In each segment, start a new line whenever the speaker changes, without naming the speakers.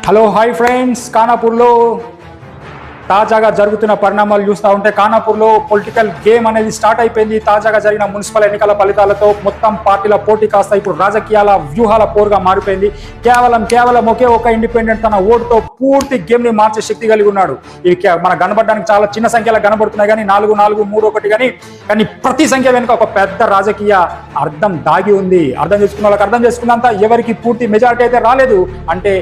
Hello hi friends, ఖానాపూర్లో తాజాగా జరుగుతున్న పరిణామాలు చూస్తూ ఉంటే ఖానాపూర్లో పొలిటికల్ గేమ్ అనేది స్టార్ట్ అయిపోయింది. తాజాగా జరిగిన మున్సిపల్ ఎన్నికల ఫలితాలతో మొత్తం పార్టీల పోటీ కాస్త ఇప్పుడు రాజకీయాల వ్యూహాల పోరుగా మారిపోయింది. కేవలం ఒకే ఒక ఇండిపెండెంట్ తన ఓటుతో పూర్తి గేమ్ ని మార్చే శక్తి కలిగి ఉన్నాడు. ఇవి మన కనబడడానికి చాలా చిన్న సంఖ్యలో కనబడుతున్నాయి కానీ 4, 4, 3, 1 కానీ ప్రతి సంఖ్య వెనుక ఒక పెద్ద రాజకీయ అర్థం దాగి ఉంది. అర్థం చేసుకున్న వాళ్ళకి అర్థం చేసుకున్నంత ఎవరికి పూర్తి మెజారిటీ అయితే రాలేదు. అంటే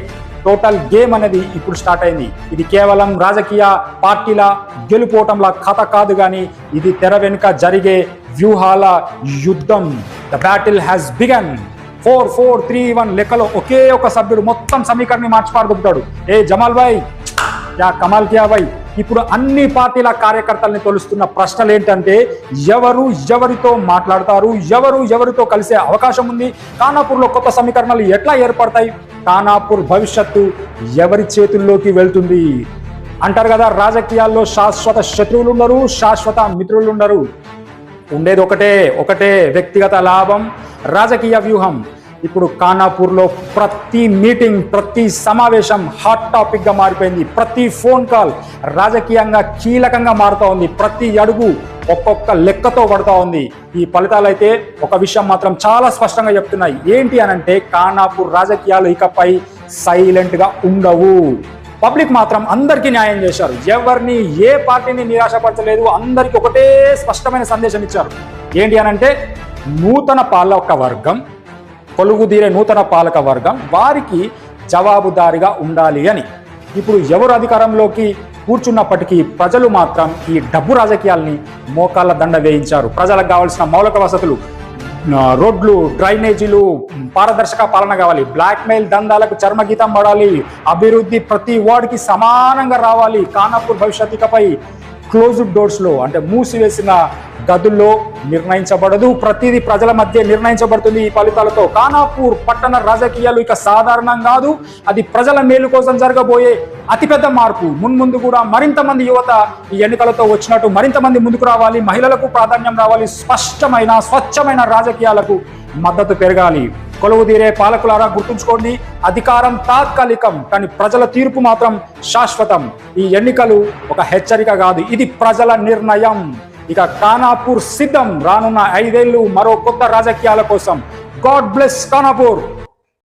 టోటల్ గేమ్ అనేది ఇప్పుడు స్టార్ట్ అయింది. ఇది కేవలం రాజకీయ పార్టీల గెలుపోవటంలా కథ కాదు కానీ ఇది తెర వెనుక జరిగే వ్యూహాల యుద్ధం. The battle has began. 4, 4, 3, 1 లెక్కలో ఒకే ఒక సభ్యుడు మొత్తం సమీకరణని మార్చి పారుదుపుతాడు. ఏ జమాల్ భాయ్, యా కమాల్ కియా భాయ్. ఇప్పుడు అన్ని పార్టీల కార్యకర్తల్ని తొలుస్తున్న ప్రశ్నలు ఏంటంటే ఎవరితో మాట్లాడతారు, ఎవరితో కలిసే అవకాశం ఉంది, ఖానాపూర్లో కొత్త సమీకరణలు ఎట్లా ఏర్పడతాయి, ఖానాపూర్ భవిష్యత్తు ఎవరి చేతుల్లోకి వెళ్తుంది అంటారు కదా. రాజకీయాల్లో శాశ్వత శత్రువులు ఉండరు, శాశ్వత మిత్రులు ఉండరు. ఉండేది ఒకటే వ్యక్తిగత లాభం, రాజకీయ వ్యూహం. ఇప్పుడు ఖానాపూర్లో ప్రతి మీటింగ్, ప్రతి సమావేశం హాట్ టాపిక్ గా మారిపోయింది. ప్రతి ఫోన్ కాల్ రాజకీయంగా కీలకంగా మారుతూ ఉంది. ప్రతి అడుగు ఒక్కొక్క లెక్కతో పడుతూ ఉంది. ఈ ఫలితాలు అయితే ఒక విషయం మాత్రం చాలా స్పష్టంగా చెప్తున్నాయి. ఏంటి అనంటే ఖానాపూర్ రాజకీయాలు ఇకపై సైలెంట్ గా ఉండవు. పబ్లిక్ మాత్రం అందరికీ న్యాయం చేశారు. ఎవరిని ఏ పార్టీని నిరాశపరచలేదు. అందరికీ ఒకటే స్పష్టమైన సందేశం ఇచ్చారు. ఏంటి అనంటే నూతన పాలక వర్గం, కొలుగుదీరే నూతన పాలక వర్గం వారికి జవాబుదారిగా ఉండాలి అని. ఇప్పుడు ఎవరు అధికారంలోకి కూర్చున్నప్పటికీ ప్రజలు మాత్రం ఈ డబ్బు రాజకీయాల్ని మోకాళ్ళ దండ వేయించారు. ప్రజలకు కావాల్సిన మౌలిక వసతులు, రోడ్లు, డ్రైనేజీలు, పారదర్శక పాలన కావాలి, బ్లాక్మెయిల్ దందాలకు చర్మగీతం పడాలి, అభివృద్ధి ప్రతి వార్డుకి సమానంగా రావాలి. ఖానాపూర్ భవిష్యత్తు ఇకపై క్లోజ్డ్ డోర్స్లో అంటే మూసివేసిన గదుల్లో నిర్ణయించబడదు, ప్రతిదీ ప్రజల మధ్య నిర్ణయించబడుతుంది. ఈ ఫలితాలతో ఖానాపూర్ పట్టణ రాజకీయాలు ఇక సాధారణం కాదు, అది ప్రజల మేలు కోసం జరగబోయే అతిపెద్ద మార్పు. మున్ముందు కూడా మరింత మంది యువత ఈ ఎన్నికలతో వచ్చినట్టు మరింత మంది ముందుకు రావాలి, మహిళలకు ప్రాధాన్యం రావాలి, స్పష్టమైన స్వచ్ఛమైన రాజకీయాలకు మద్దతు పెరగాలి. కొలువుదీరే పాలకులారా గుర్తుంచుకోండి, అధికారం తాత్కాలికం కానీ ప్రజల తీర్పు మాత్రం శాశ్వతం. ఈ ఎన్నికలు ఒక హెచ్చరిక కాదు, ఇది ప్రజల నిర్ణయం. ఇక ఖానాపూర్ సిద్ధం. రానున్న 5 ఏళ్లు మరో కొత్త రాజకీయాల కోసం. God bless Khanapur.